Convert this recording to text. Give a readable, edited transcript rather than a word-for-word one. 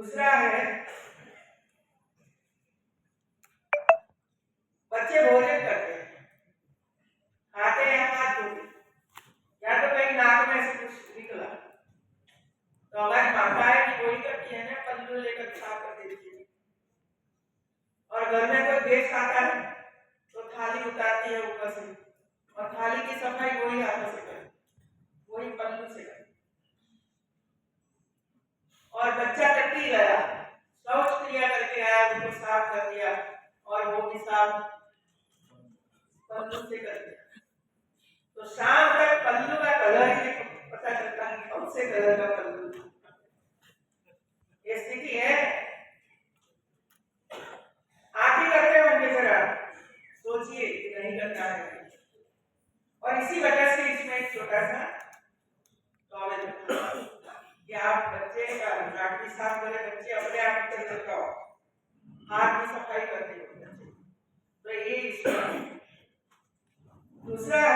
दूसरा है बच्चे भोजन करते हैं, खाते हैं हाथ धोते, या तो कहीं नाक में से कुछ निकला तो हमारी माताएं भी वही करती है ना, पल्लू लेकर साफ कर देती है। और घर में कोई गेस्ट आता है तो थाली उतारती है ऊपर से, और थाली की सफाई वही हाथों से करती, वही पल्लू से करती। और बच्चा टट्टी गया, शौच क्रिया करके आया, उसको साफ कर दिया, और वो भी साफ पल्लू से कर दिया। तो शाम तक पल्लू का कलर ही पता चलता है कौन से कलर का पल्लू। ये स्थिति है। आप ही करते होंगे, जरा सोचिए कि नहीं करता है। और इसी वजह से इसमें एक छोटा सा टॉवेल कि आप बच्चे का नाक भी साफ करें, बच्चे अपने आप का हाथ की सफाई करते हो। तो ये दूसरा है